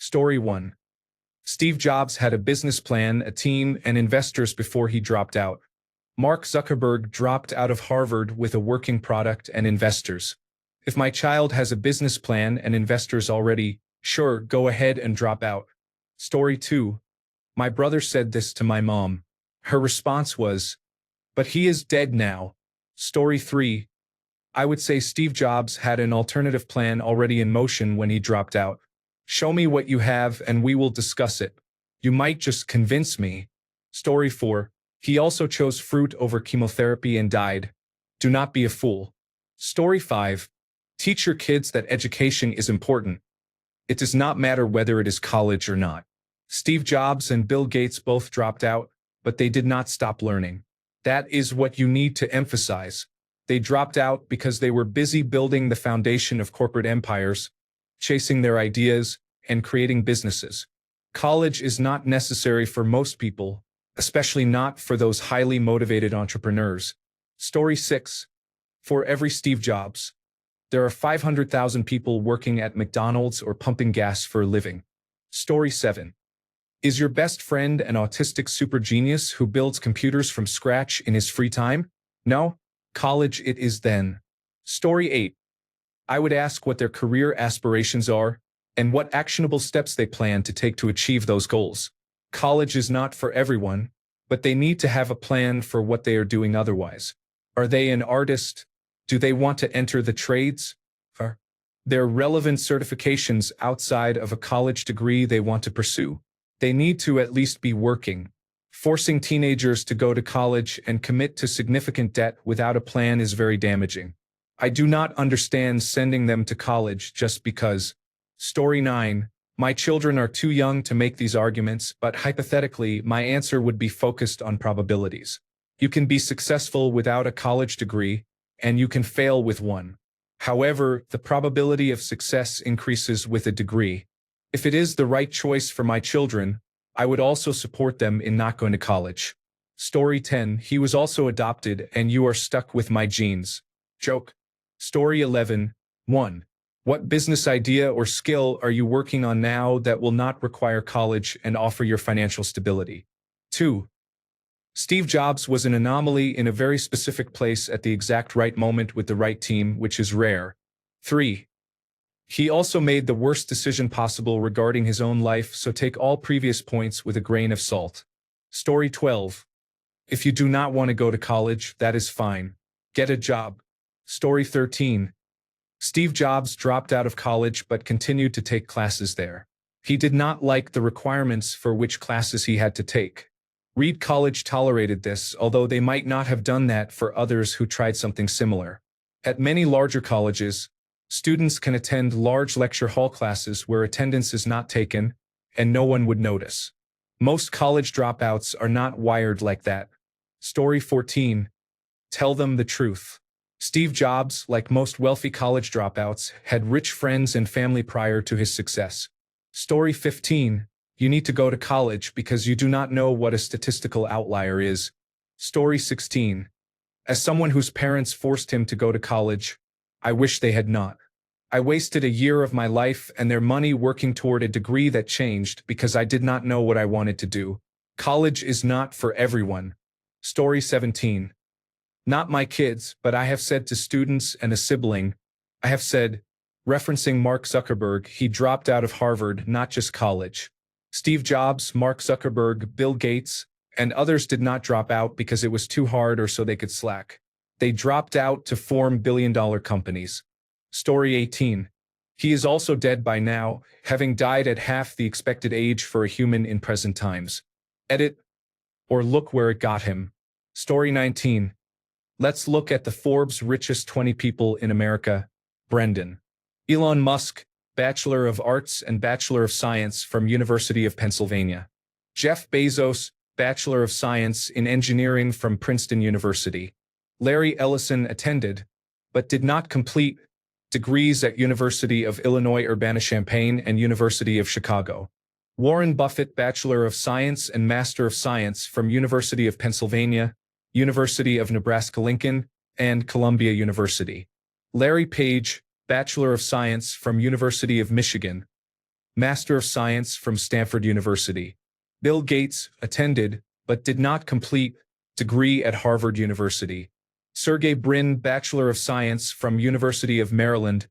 Story 1. Steve Jobs had a business plan, a team, and investors before he dropped out. Mark Zuckerberg dropped out of Harvard with a working product and investors. If my child has a business plan and investors already, sure, go ahead and drop out. Story 2. My brother said this to my mom. Her response was, "But he is dead now." Story 3. I would say Steve Jobs had an alternative plan already in motion when he dropped out. Show me what you have and we will discuss it. You might just convince me. Story 4. He also chose fruit over chemotherapy and died. Do not be a fool. Story 5. Teach your kids that education is important. It does not matter whether it is college or not. Steve Jobs and Bill Gates both dropped out, but they did not stop learning. That is what you need to emphasize. They dropped out because they were busy building the foundation of corporate empires, chasing their ideas, and creating businesses. College is not necessary for most people, especially not for those highly motivated entrepreneurs. Story 6. For every Steve Jobs, there are 500,000 people working at McDonald's or pumping gas for a living. Story 7. Is your best friend an autistic super genius who builds computers from scratch in his free time? No? College it is then. Story 8. I would ask what their career aspirations are and what actionable steps they plan to take to achieve those goals. College is not for everyone, but they need to have a plan for what they are doing otherwise. Are they an artist? Do they want to enter the trades? Are there relevant certifications outside of a college degree they want to pursue? They need to at least be working. Forcing teenagers to go to college and commit to significant debt without a plan is very damaging. I do not understand sending them to college just because. Story 9. My children are too young to make these arguments, but hypothetically, my answer would be focused on probabilities. You can be successful without a college degree, and you can fail with one. However, the probability of success increases with a degree. If it is the right choice for my children, I would also support them in not going to college. Story 10. He was also adopted, and you are stuck with my genes. Joke. Story 11. 1. What business idea or skill are you working on now that will not require college and offer your financial stability? 2. Steve Jobs was an anomaly in a very specific place at the exact right moment with the right team, which is rare. 3. He also made the worst decision possible regarding his own life, so take all previous points with a grain of salt. Story 12. If you do not want to go to college, that is fine. Get a job. Story 13. Steve Jobs dropped out of college but continued to take classes there. He did not like the requirements for which classes he had to take. Reed College tolerated this, although they might not have done that for others who tried something similar. At many larger colleges, students can attend large lecture hall classes where attendance is not taken, and no one would notice. Most college dropouts are not wired like that. Story 14. Tell them the truth. Steve Jobs, like most wealthy college dropouts, had rich friends and family prior to his success. Story 15. You need to go to college because you do not know what a statistical outlier is. Story 16. As someone whose parents forced him to go to college, I wish they had not. I wasted a year of my life and their money working toward a degree that changed because I did not know what I wanted to do. College is not for everyone. Story 17. Not my kids, but I have said to students and a sibling, I have said, referencing Mark Zuckerberg, he dropped out of Harvard, not just college. Steve Jobs, Mark Zuckerberg, Bill Gates, and others did not drop out because it was too hard or so they could slack. They dropped out to form billion-dollar companies. Story 18. He is also dead by now, having died at half the expected age for a human in present times. Edit. Or look where it got him. Story 19. Let's look at the Forbes richest 20 people in America. Brendan. Elon Musk, Bachelor of Arts and Bachelor of Science from University of Pennsylvania. Jeff Bezos, Bachelor of Science in Engineering from Princeton University. Larry Ellison attended, but did not complete, degrees at University of Illinois Urbana-Champaign and University of Chicago. Warren Buffett, Bachelor of Science and Master of Science from University of Pennsylvania, University of Nebraska-Lincoln, and Columbia University. Larry Page, Bachelor of Science from University of Michigan. Master of Science from Stanford University. Bill Gates attended, but did not complete, degree at Harvard University. Sergey Brin, Bachelor of Science from University of Maryland,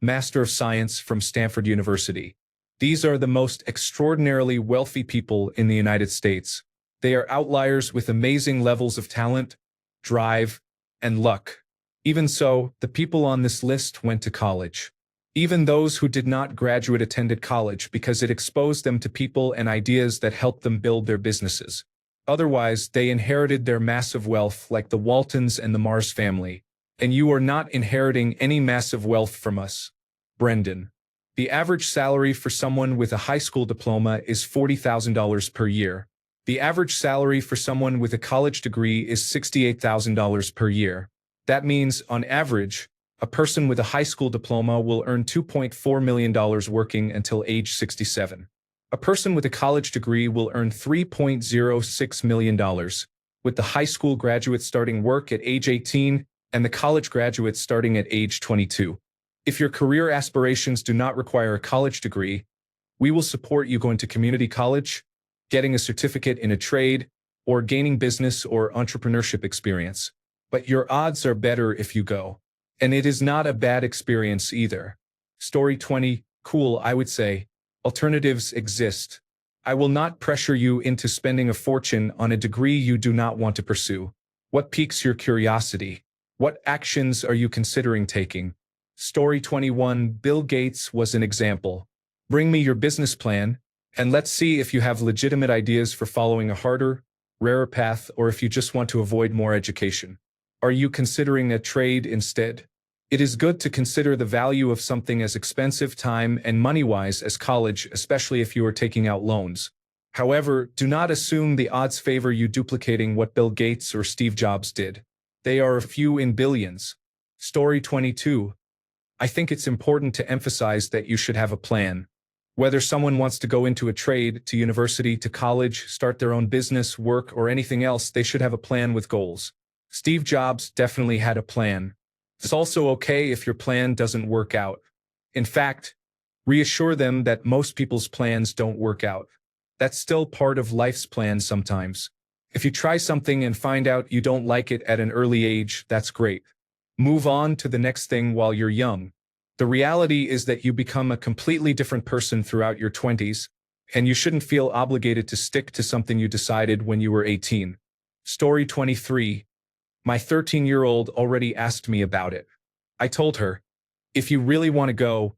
Master of Science from Stanford University. These are the most extraordinarily wealthy people in the United States. They are outliers with amazing levels of talent, drive, and luck. Even so, the people on this list went to college. Even those who did not graduate attended college because it exposed them to people and ideas that helped them build their businesses. Otherwise, they inherited their massive wealth like the Waltons and the Mars family. And you are not inheriting any massive wealth from us. Brendan. The average salary for someone with a high school diploma is $40,000 per year. The average salary for someone with a college degree is $68,000 per year. That means, on average, a person with a high school diploma will earn $2.4 million working until age 67. A person with a college degree will earn $3.06 million, with the high school graduate starting work at age 18 and the college graduate starting at age 22. If your career aspirations do not require a college degree, we will support you going to community college, getting a certificate in a trade, or gaining business or entrepreneurship experience. But your odds are better if you go. And it is not a bad experience either. Story 20, cool, I would say. Alternatives exist. I will not pressure you into spending a fortune on a degree you do not want to pursue. What piques your curiosity? What actions are you considering taking? Story 21, Bill Gates was an example. Bring me your business plan, and let's see if you have legitimate ideas for following a harder, rarer path, or if you just want to avoid more education. Are you considering a trade instead? It is good to consider the value of something as expensive time and money-wise as college, especially if you are taking out loans. However, do not assume the odds favor you duplicating what Bill Gates or Steve Jobs did. They are a few in billions. Story 22. I think it's important to emphasize that you should have a plan. Whether someone wants to go into a trade, to university, to college, start their own business, work, or anything else, they should have a plan with goals. Steve Jobs definitely had a plan. It's also okay if your plan doesn't work out. In fact, reassure them that most people's plans don't work out. That's still part of life's plan sometimes. If you try something and find out you don't like it at an early age, that's great. Move on to the next thing while you're young. The reality is that you become a completely different person throughout your 20s, and you shouldn't feel obligated to stick to something you decided when you were 18. Story 23. My 13-year-old already asked me about it. I told her, if you really want to go,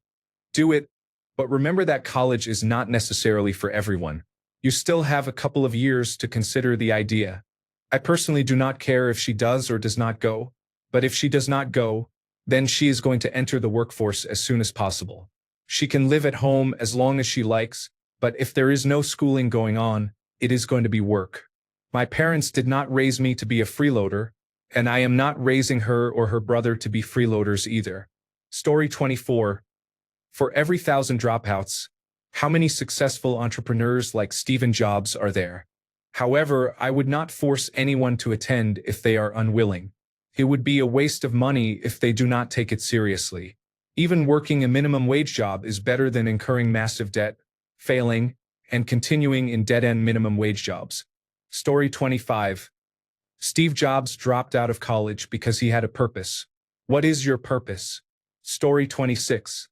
do it, but remember that college is not necessarily for everyone. You still have a couple of years to consider the idea. I personally do not care if she does or does not go, but if she does not go, then she is going to enter the workforce as soon as possible. She can live at home as long as she likes, but if there is no schooling going on, it is going to be work. My parents did not raise me to be a freeloader, and I am not raising her or her brother to be freeloaders either. Story 24. For every 1,000 dropouts, how many successful entrepreneurs like Steve Jobs are there? However, I would not force anyone to attend if they are unwilling. It would be a waste of money if they do not take it seriously. Even working a minimum wage job is better than incurring massive debt, failing, and continuing in dead-end minimum wage jobs. Story 25. Steve Jobs dropped out of college because he had a purpose. What is your purpose? Story 26.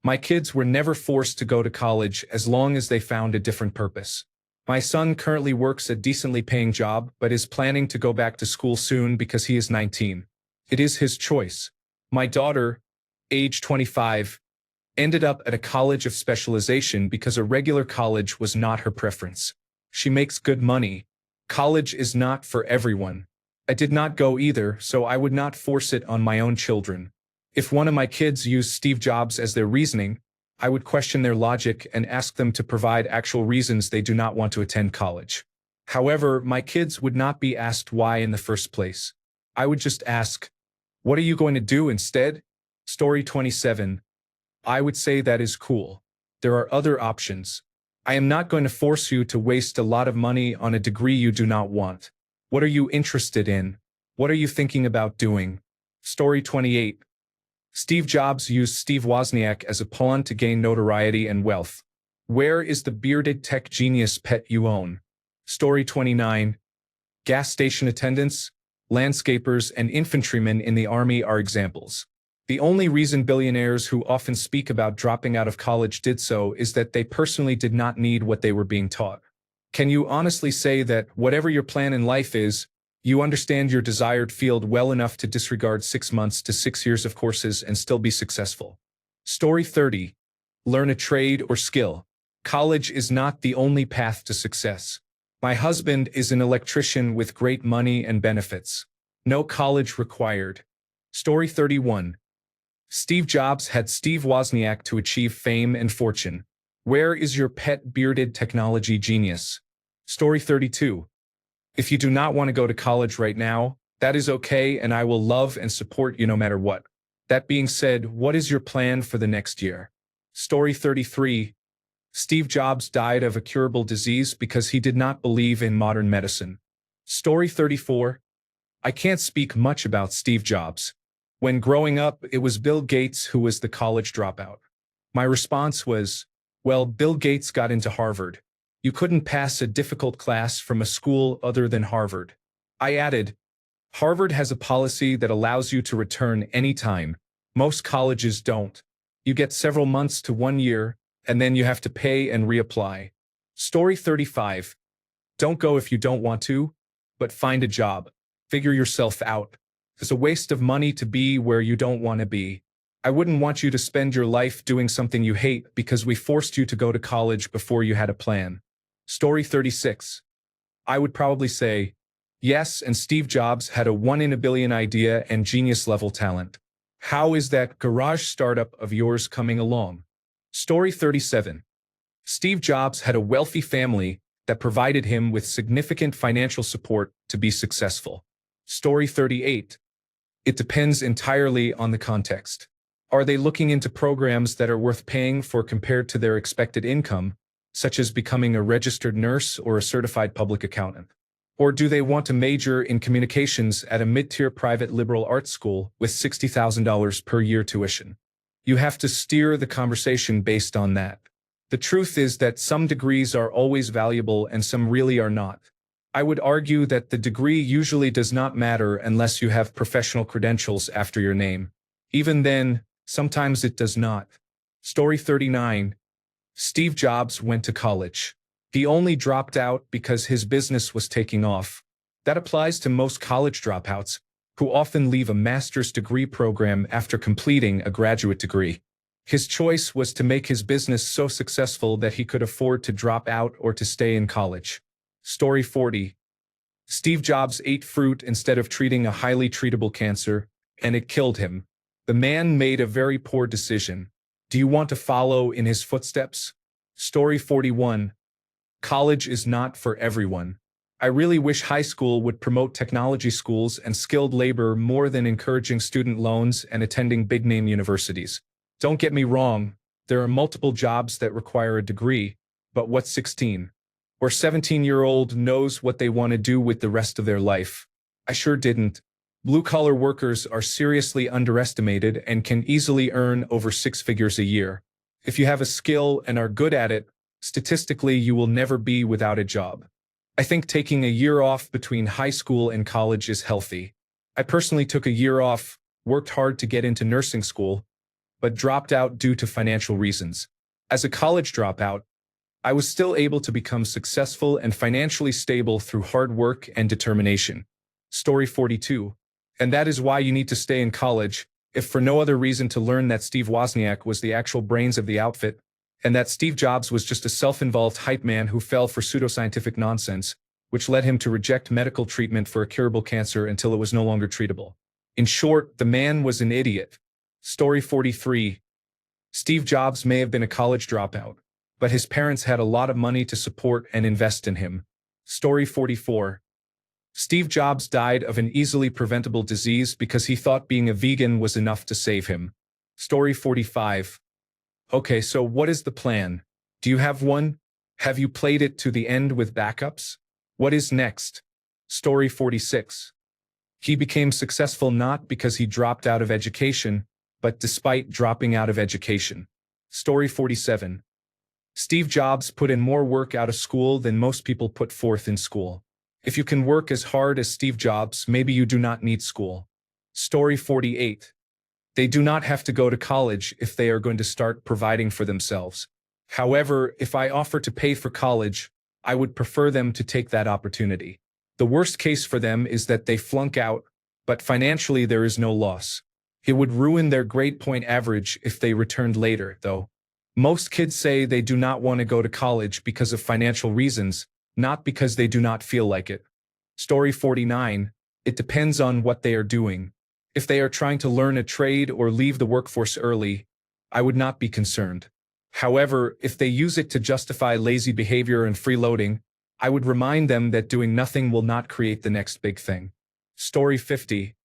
My kids were never forced to go to college as long as they found a different purpose. My son currently works a decently paying job but is planning to go back to school soon because he is 19. It is his choice. My daughter, age 25, ended up at a college of specialization because a regular college was not her preference. She makes good money. College is not for everyone. I did not go either, so I would not force it on my own children. If one of my kids used Steve Jobs as their reasoning, I would question their logic and ask them to provide actual reasons they do not want to attend college. However, my kids would not be asked why in the first place. I would just ask, what are you going to do instead? Story 27. I would say that is cool. There are other options. I am not going to force you to waste a lot of money on a degree you do not want. What are you interested in? What are you thinking about doing? Story 28. Steve Jobs used Steve Wozniak as a pawn to gain notoriety and wealth. Where is the bearded tech genius pet you own? Story 29. Gas station attendants, landscapers, and infantrymen in the army are examples. The only reason billionaires who often speak about dropping out of college did so is that they personally did not need what they were being taught. Can you honestly say that, whatever your plan in life is, you understand your desired field well enough to disregard 6 months to 6 years of courses and still be successful? Story 30. Learn a trade or skill. College is not the only path to success. My husband is an electrician with great money and benefits. No college required. Story 31. Steve Jobs had Steve Wozniak to achieve fame and fortune. Where is your pet bearded technology genius? Story 32. If you do not want to go to college right now, that is okay, and I will love and support you no matter what. That being said, what is your plan for the next year? Story 33. Steve Jobs died of a curable disease because he did not believe in modern medicine. Story 34. I can't speak much about Steve Jobs. When growing up, it was Bill Gates who was the college dropout. My response was, well, Bill Gates got into Harvard. You couldn't pass a difficult class from a school other than Harvard. I added, Harvard has a policy that allows you to return anytime. Most colleges don't. You get several months to 1 year, and then you have to pay and reapply. Story 35. Don't go if you don't want to, but find a job. Figure yourself out. It's a waste of money to be where you don't want to be. I wouldn't want you to spend your life doing something you hate because we forced you to go to college before you had a plan. Story 36. I would probably say, yes, and Steve Jobs had a 1 in a billion idea and genius level talent. How is that garage startup of yours coming along? Story 37. Steve Jobs had a wealthy family that provided him with significant financial support to be successful. Story 38. It depends entirely on the context. Are they looking into programs that are worth paying for compared to their expected income, such as becoming a registered nurse or a certified public accountant? Or do they want to major in communications at a mid-tier private liberal arts school with $60,000 per year tuition? You have to steer the conversation based on that. The truth is that some degrees are always valuable and some really are not. I would argue that the degree usually does not matter unless you have professional credentials after your name. Even then, sometimes it does not. Story 39. Steve Jobs went to college. He only dropped out because his business was taking off. That applies to most college dropouts, who often leave a master's degree program after completing a graduate degree. His choice was to make his business so successful that he could afford to drop out or to stay in college. Story 40. Steve Jobs ate fruit instead of treating a highly treatable cancer, and it killed him. The man made a very poor decision. Do you want to follow in his footsteps? Story 41. College is not for everyone. I really wish high school would promote technology schools and skilled labor more than encouraging student loans and attending big-name universities. Don't get me wrong, there are multiple jobs that require a degree, but what 16 or 17-year-old knows what they want to do with the rest of their life? I sure didn't. Blue-collar workers are seriously underestimated and can easily earn over 6 figures a year. If you have a skill and are good at it, statistically you will never be without a job. I think taking a year off between high school and college is healthy. I personally took a year off, worked hard to get into nursing school, but dropped out due to financial reasons. As a college dropout, I was still able to become successful and financially stable through hard work and determination. Story 42. And that is why you need to stay in college, if for no other reason to learn that Steve Wozniak was the actual brains of the outfit, and that Steve Jobs was just a self-involved hype man who fell for pseudoscientific nonsense, which led him to reject medical treatment for a curable cancer until it was no longer treatable. In short, the man was an idiot. Story 43. Steve Jobs may have been a college dropout, but his parents had a lot of money to support and invest in him. Story 44. Steve Jobs died of an easily preventable disease because he thought being a vegan was enough to save him. Story 45. Okay, so what is the plan? Do you have one? Have you played it to the end with backups? What is next? Story 46. He became successful not because he dropped out of education, but despite dropping out of education. Story 47. Steve Jobs put in more work out of school than most people put forth in school. If you can work as hard as Steve Jobs, maybe you do not need school. Story 48. They do not have to go to college if they are going to start providing for themselves. However, if I offer to pay for college, I would prefer them to take that opportunity. The worst case for them is that they flunk out, but financially there is no loss. It would ruin their grade point average if they returned later, though. Most kids say they do not want to go to college because of financial reasons, not because they do not feel like it. Story 49. It depends on what they are doing. If they are trying to learn a trade or leave the workforce early, I would not be concerned. However, if they use it to justify lazy behavior and freeloading, I would remind them that doing nothing will not create the next big thing. Story 50.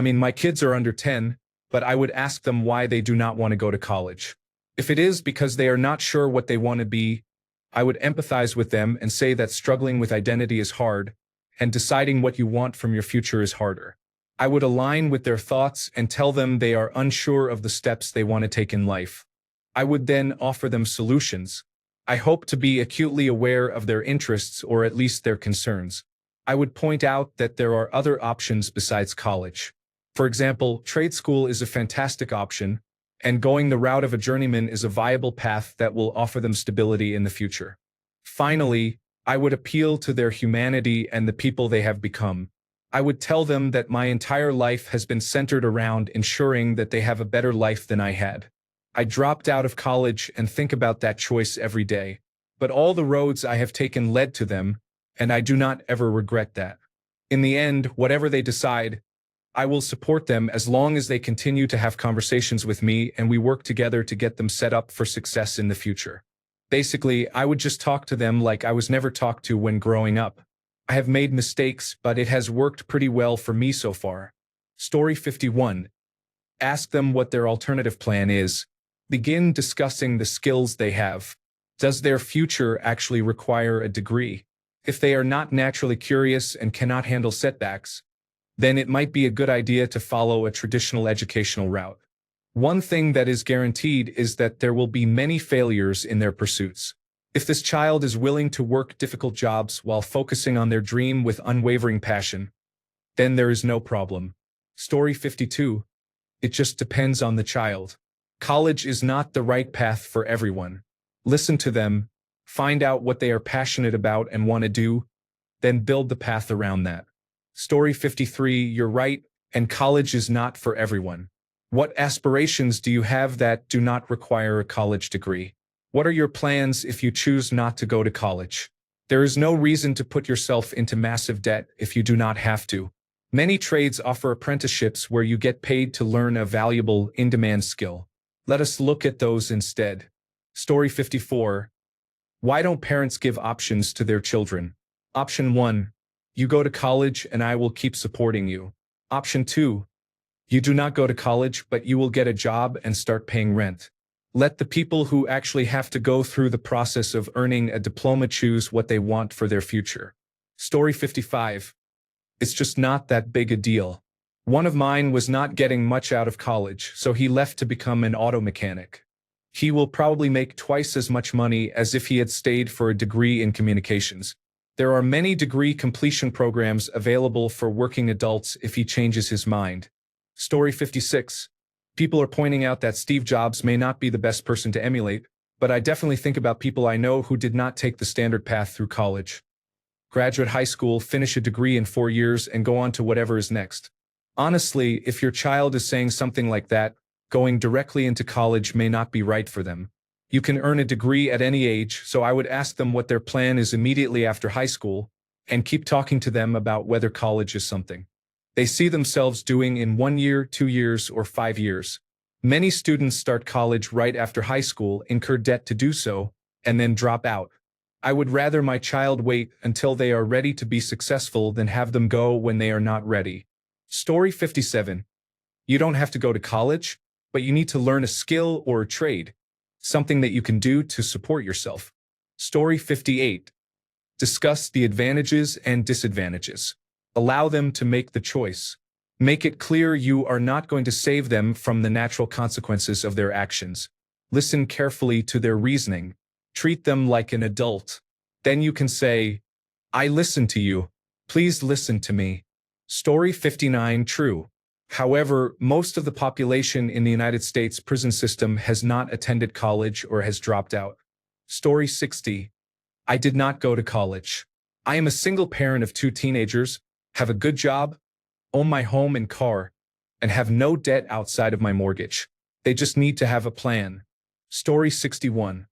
My kids are under 10, but I would ask them why they do not want to go to college. If it is because they are not sure what they want to be, I would empathize with them and say that struggling with identity is hard, and deciding what you want from your future is harder. I would align with their thoughts and tell them they are unsure of the steps they want to take in life. I would then offer them solutions. I hope to be acutely aware of their interests or at least their concerns. I would point out that there are other options besides college. For example, trade school is a fantastic option, and going the route of a journeyman is a viable path that will offer them stability in the future. Finally, I would appeal to their humanity and the people they have become. I would tell them that my entire life has been centered around ensuring that they have a better life than I had. I dropped out of college and think about that choice every day, but all the roads I have taken led to them, and I do not ever regret that. In the end, whatever they decide, I will support them as long as they continue to have conversations with me and we work together to get them set up for success in the future. Basically, I would just talk to them like I was never talked to when growing up. I have made mistakes, but it has worked pretty well for me so far. Story 51. Ask them what their alternative plan is. Begin discussing the skills they have. Does their future actually require a degree? If they are not naturally curious and cannot handle setbacks, then it might be a good idea to follow a traditional educational route. One thing that is guaranteed is that there will be many failures in their pursuits. If this child is willing to work difficult jobs while focusing on their dream with unwavering passion, then there is no problem. Story 52. It just depends on the child. College is not the right path for everyone. Listen to them, find out what they are passionate about and want to do, then build the path around that. Story 53. You're right, and college is not for everyone. What aspirations do you have that do not require a college degree? What are your plans if you choose not to go to college? There is no reason to put yourself into massive debt if you do not have to. Many trades offer apprenticeships where you get paid to learn a valuable, in-demand skill. Let us look at those instead. Story 54. Why don't parents give options to their children? Option 1. You go to college and I will keep supporting you. Option 2. You do not go to college, but you will get a job and start paying rent. Let the people who actually have to go through the process of earning a diploma choose what they want for their future. Story 55. It's just not that big a deal. One of mine was not getting much out of college, so he left to become an auto mechanic. He will probably make twice as much money as if he had stayed for a degree in communications. There are many degree completion programs available for working adults if he changes his mind. Story 56. People are pointing out that Steve Jobs may not be the best person to emulate, but I definitely think about people I know who did not take the standard path through college. Graduate high school, finish a degree in 4 years, and go on to whatever is next. Honestly, if your child is saying something like that, going directly into college may not be right for them. You can earn a degree at any age, so I would ask them what their plan is immediately after high school, and keep talking to them about whether college is something they see themselves doing in 1 year, 2 years, or 5 years. Many students start college right after high school, incur debt to do so, and then drop out. I would rather my child wait until they are ready to be successful than have them go when they are not ready. Story 57. You don't have to go to college, but you need to learn a skill or a trade, something that you can do to support yourself. Story 58. Discuss the advantages and disadvantages. Allow them to make the choice. Make it clear you are not going to save them from the natural consequences of their actions. Listen carefully to their reasoning. Treat them like an adult. Then you can say, I listen to you. Please listen to me. Story 59 true. However, most of the population in the United States prison system has not attended college or has dropped out. Story 60. I did not go to college. I am a single parent of 2 teenagers, have a good job, own my home and car, and have no debt outside of my mortgage. They just need to have a plan. Story 61.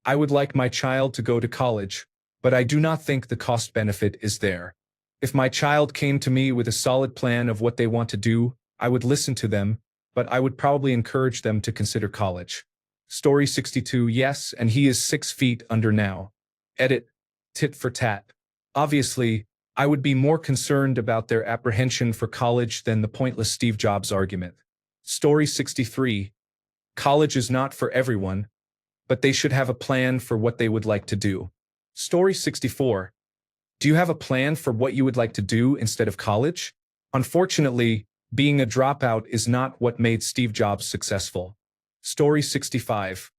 I would like my child to go to college, but I do not think the cost benefit is there. If my child came to me with a solid plan of what they want to do, I would listen to them, but I would probably encourage them to consider college. Story 62. Yes, and he is 6 feet under now. Edit. Tit for tat. Obviously, I would be more concerned about their apprehension for college than the pointless Steve Jobs argument. Story 63. College is not for everyone, but they should have a plan for what they would like to do. Story 64. Do you have a plan for what you would like to do instead of college? Unfortunately, being a dropout is not what made Steve Jobs successful. Story 65.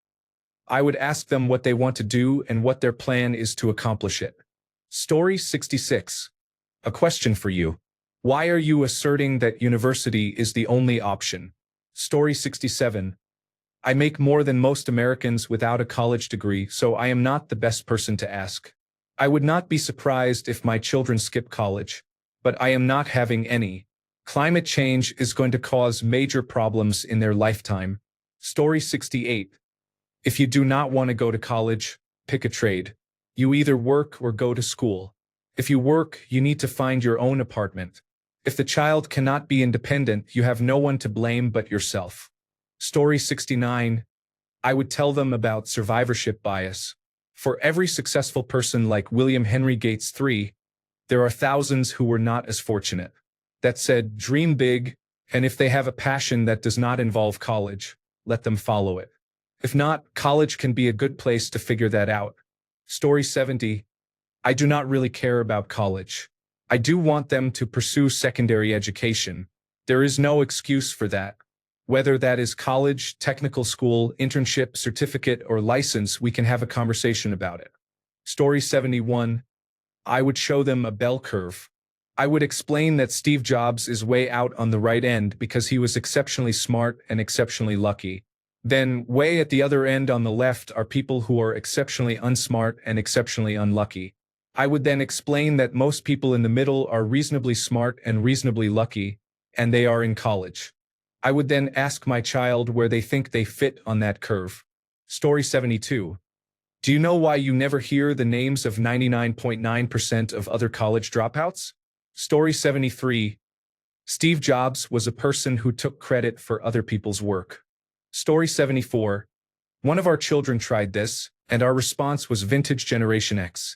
I would ask them what they want to do and what their plan is to accomplish it. Story 66. A question for you. Why are you asserting that university is the only option? Story 67. I make more than most Americans without a college degree, so I am not the best person to ask. I would not be surprised if my children skip college, but I am not having any. Climate change is going to cause major problems in their lifetime. Story 68. If you do not want to go to college, pick a trade. You either work or go to school. If you work, you need to find your own apartment. If the child cannot be independent, you have no one to blame but yourself. Story 69. I would tell them about survivorship bias. For every successful person like William Henry Gates III, there are thousands who were not as fortunate. That said, dream big, and if they have a passion that does not involve college, let them follow it. If not, college can be a good place to figure that out. Story 70. I do not really care about college. I do want them to pursue secondary education. There is no excuse for that. Whether that is college, technical school, internship, certificate, or license, we can have a conversation about it. Story 71. I would show them a bell curve. I would explain that Steve Jobs is way out on the right end because he was exceptionally smart and exceptionally lucky. Then, way at the other end on the left are people who are exceptionally unsmart and exceptionally unlucky. I would then explain that most people in the middle are reasonably smart and reasonably lucky, and they are in college. I would then ask my child where they think they fit on that curve. Story 72. Do you know why you never hear the names of 99.9% of other college dropouts? Story 73. Steve Jobs was a person who took credit for other people's work. Story 74. One of our children tried this, and our response was Vintage Generation X.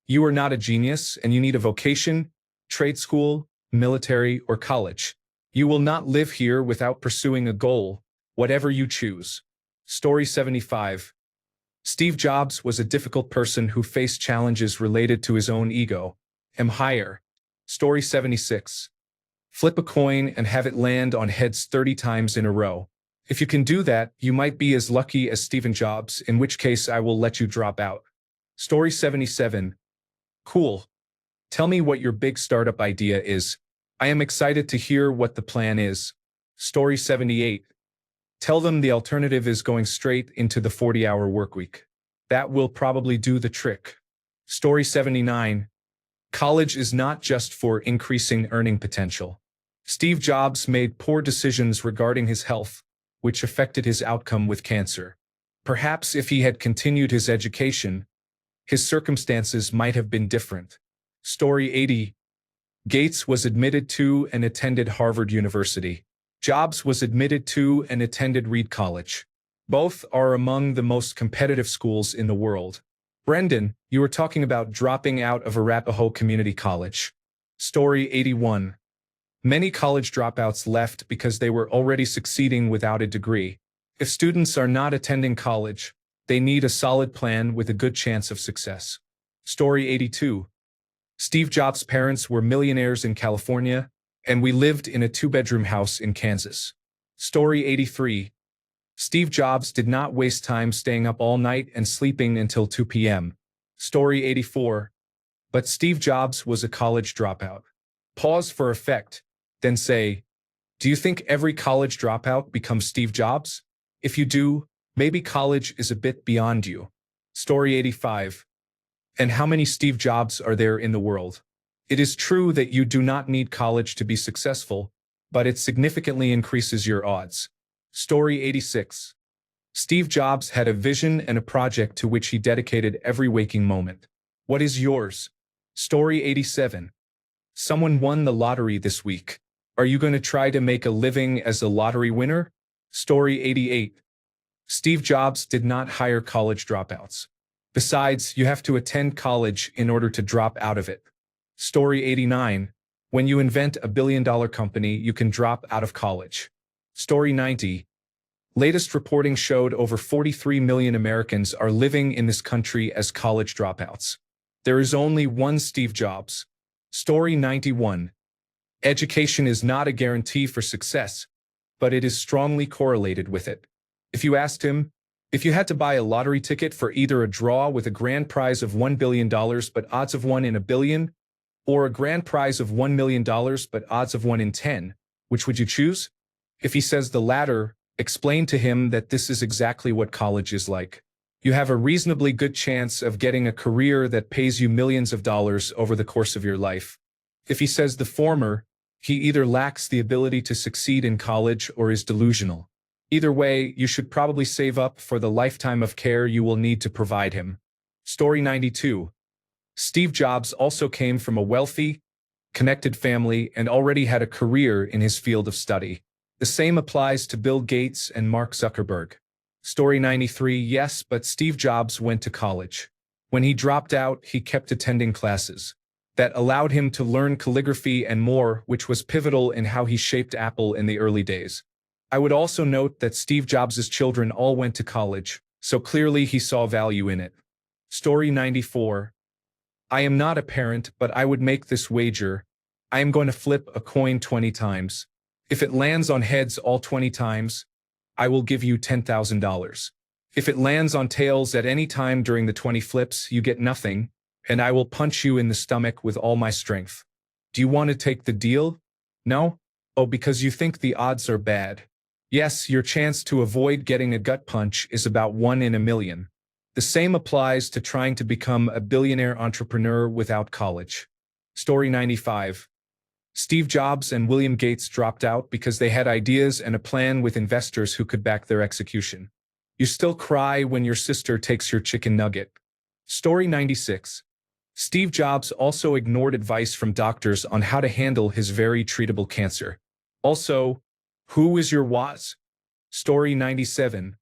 You are not a genius, and you need a vocation, trade school, military, or college. You will not live here without pursuing a goal, whatever you choose. Story 75. Steve Jobs was a difficult person who faced challenges related to his own ego. Am higher. Story 76. Flip a coin and have it land on heads 30 times in a row. If you can do that, you might be as lucky as Stephen Jobs, in which case I will let you drop out. Story 77. Cool. Tell me what your big startup idea is. I am excited to hear what the plan is. Story 78. Tell them the alternative is going straight into the 40-hour workweek. That will probably do the trick. Story 79. College is not just for increasing earning potential. Steve Jobs made poor decisions regarding his health, which affected his outcome with cancer. Perhaps if he had continued his education, his circumstances might have been different. Story 80. Gates was admitted to and attended Harvard University. Jobs was admitted to and attended Reed College. Both are among the most competitive schools in the world. Brendan, you were talking about dropping out of Arapahoe Community College. Story 81. Many college dropouts left because they were already succeeding without a degree. If students are not attending college, they need a solid plan with a good chance of success. Story 82. Steve Jobs' parents were millionaires in California, and we lived in a 2-bedroom house in Kansas. Story 83. Steve Jobs did not waste time staying up all night and sleeping until 2 p.m. Story 84. But Steve Jobs was a college dropout. Pause for effect, then say, do you think every college dropout becomes Steve Jobs? If you do, maybe college is a bit beyond you. Story 85. And how many Steve Jobs are there in the world? It is true that you do not need college to be successful, but it significantly increases your odds. Story 86. Steve Jobs had a vision and a project to which he dedicated every waking moment. What is yours? Story 87. Someone won the lottery this week. Are you going to try to make a living as a lottery winner? Story 88. Steve Jobs did not hire college dropouts. Besides, you have to attend college in order to drop out of it. Story 89. When you invent a billion-dollar company, you can drop out of college. Story 90. Latest reporting showed over 43 million Americans are living in this country as college dropouts. There is only one Steve Jobs. Story 91. Education is not a guarantee for success, but it is strongly correlated with it. If you asked him, if you had to buy a lottery ticket for either a draw with a grand prize of $1 billion but odds of 1 in a billion, or a grand prize of $1 million but odds of 1 in 10, which would you choose? If he says the latter, explain to him that this is exactly what college is like. You have a reasonably good chance of getting a career that pays you millions of dollars over the course of your life. If he says the former, he either lacks the ability to succeed in college or is delusional. Either way, you should probably save up for the lifetime of care you will need to provide him. Story 92. Steve Jobs also came from a wealthy, connected family and already had a career in his field of study. The same applies to Bill Gates and Mark Zuckerberg. Story 93. Yes, but Steve Jobs went to college. When he dropped out, he kept attending classes that allowed him to learn calligraphy and more, which was pivotal in how he shaped Apple in the early days. I would also note that Steve Jobs' children all went to college, so clearly he saw value in it. Story 94. I am not a parent, but I would make this wager. I am going to flip a coin 20 times. If it lands on heads all 20 times, I will give you $10,000. If it lands on tails at any time during the 20 flips, you get nothing, and I will punch you in the stomach with all my strength. Do you want to take the deal? No? Oh, because you think the odds are bad. Yes, your chance to avoid getting a gut punch is about 1 in a million. The same applies to trying to become a billionaire entrepreneur without college. Story 95. Steve Jobs and William Gates dropped out because they had ideas and a plan with investors who could back their execution. You still cry when your sister takes your chicken nugget. Story 96. Steve Jobs also ignored advice from doctors on how to handle his very treatable cancer. Also, who is your was? Story 97.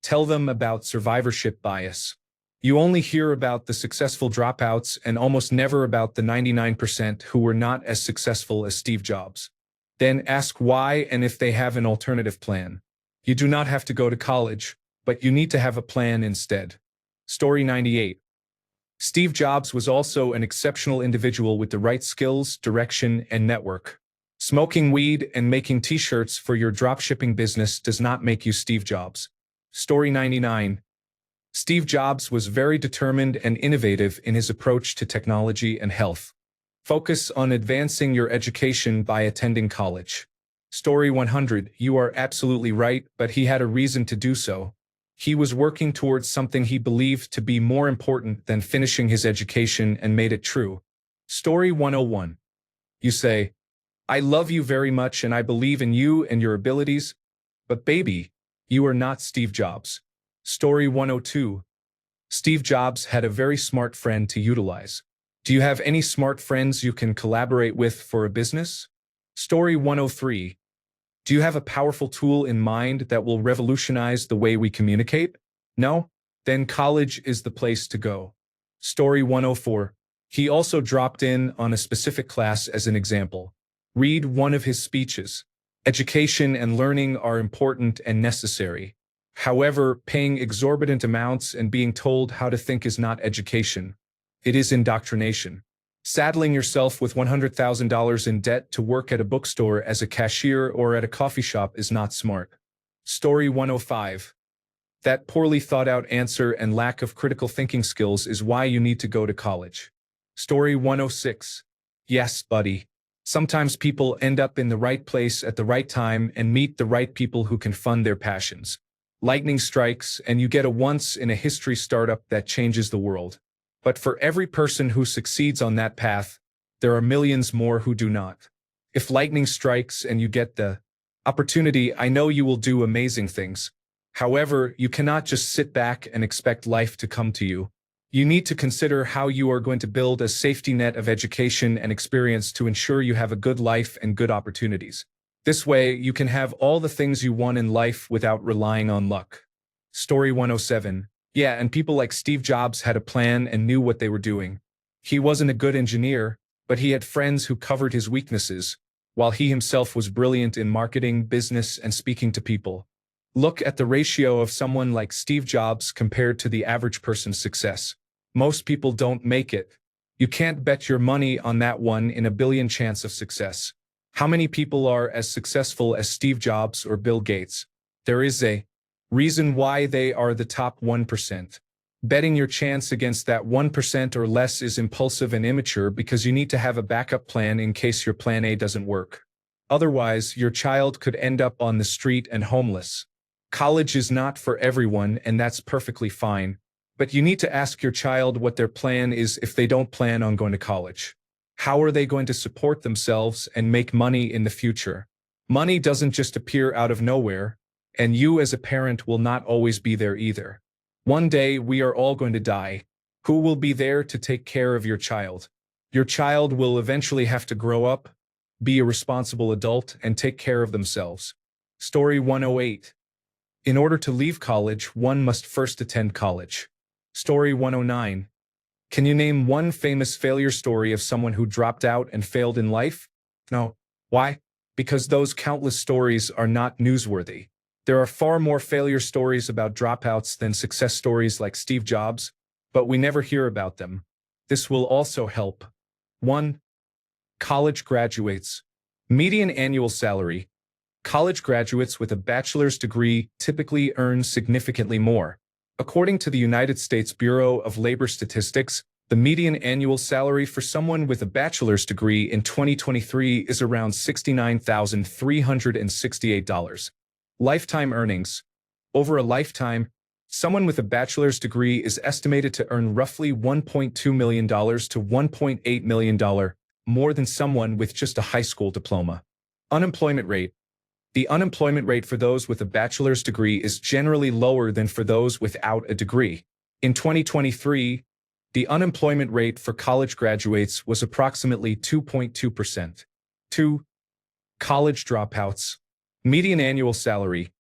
Tell them about survivorship bias. You only hear about the successful dropouts and almost never about the 99% who were not as successful as Steve Jobs. Then ask why and if they have an alternative plan. You do not have to go to college, but you need to have a plan instead. Story 98. Steve Jobs was also an exceptional individual with the right skills, direction, and network. Smoking weed and making t-shirts for your dropshipping business does not make you Steve Jobs. Story 99. Steve Jobs was very determined and innovative in his approach to technology and health. Focus on advancing your education by attending college. Story 100. You are absolutely right, but he had a reason to do so. He was working towards something he believed to be more important than finishing his education and made it true. Story 101. You say, I love you very much and I believe in you and your abilities, but baby, you are not Steve Jobs. Story 102. Steve Jobs had a very smart friend to utilize. Do you have any smart friends you can collaborate with for a business? Story 103. Do you have a powerful tool in mind that will revolutionize the way we communicate? No? Then college is the place to go. Story 104. He also dropped in on a specific class as an example. Read one of his speeches. Education and learning are important and necessary. However, paying exorbitant amounts and being told how to think is not education. It is indoctrination. Saddling yourself with $100,000 in debt to work at a bookstore as a cashier or at a coffee shop is not smart. Story 105. That poorly thought out answer and lack of critical thinking skills is why you need to go to college. Story 106. Yes, buddy. Sometimes people end up in the right place at the right time and meet the right people who can fund their passions. Lightning strikes, and you get a once-in-a-history startup that changes the world. But for every person who succeeds on that path, there are millions more who do not. If lightning strikes and you get the opportunity, I know you will do amazing things. However, you cannot just sit back and expect life to come to you. You need to consider how you are going to build a safety net of education and experience to ensure you have a good life and good opportunities. This way, you can have all the things you want in life without relying on luck. Story 107. Yeah, and people like Steve Jobs had a plan and knew what they were doing. He wasn't a good engineer, but he had friends who covered his weaknesses, while he himself was brilliant in marketing, business, and speaking to people. Look at the ratio of someone like Steve Jobs compared to the average person's success. Most people don't make it. You can't bet your money on that 1 in a billion chance of success. How many people are as successful as Steve Jobs or Bill Gates? There is a reason why they are the top 1%. Betting your chance against that 1% or less is impulsive and immature because you need to have a backup plan in case your plan A doesn't work. Otherwise, your child could end up on the street and homeless. College is not for everyone, and that's perfectly fine. But you need to ask your child what their plan is if they don't plan on going to college. How are they going to support themselves and make money in the future? Money doesn't just appear out of nowhere, and you as a parent will not always be there either. One day we are all going to die. Who will be there to take care of your child? Your child will eventually have to grow up, be a responsible adult, and take care of themselves. Story 108. In order to leave college, one must first attend college. Story 109. Can you name one famous failure story of someone who dropped out and failed in life? No. Why? Because those countless stories are not newsworthy. There are far more failure stories about dropouts than success stories like Steve Jobs, but we never hear about them. This will also help. 1. College graduates. Median annual salary. College graduates with a bachelor's degree typically earn significantly more. According to the United States Bureau of Labor Statistics, the median annual salary for someone with a bachelor's degree in 2023 is around $69,368. Lifetime earnings. Over a lifetime, someone with a bachelor's degree is estimated to earn roughly $1.2 million to $1.8 million more than someone with just a high school diploma. Unemployment rate. The unemployment rate for those with a bachelor's degree is generally lower than for those without a degree. In 2023, the unemployment rate for college graduates was approximately 2.2%. 2. College dropouts. Median annual salary.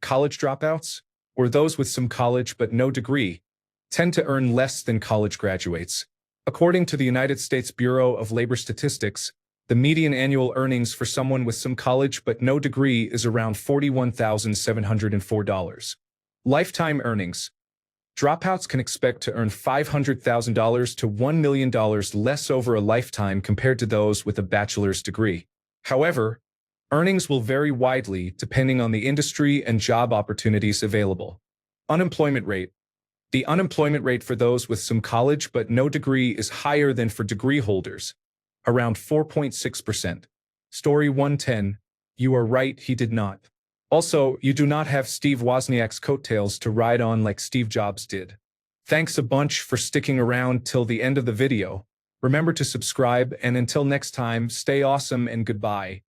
College dropouts, or those with some college but no degree, tend to earn less than college graduates. According to the United States Bureau of Labor Statistics, the median annual earnings for someone with some college but no degree is around $41,704. Lifetime earnings. Dropouts can expect to earn $500,000 to $1 million less over a lifetime compared to those with a bachelor's degree. However, earnings will vary widely depending on the industry and job opportunities available. Unemployment rate. The unemployment rate for those with some college but no degree is higher than for degree holders, around 4.6%. Story 110. You are right, he did not. Also, you do not have Steve Wozniak's coattails to ride on like Steve Jobs did. Thanks a bunch for sticking around till the end of the video. Remember to subscribe, and until next time, stay awesome and goodbye.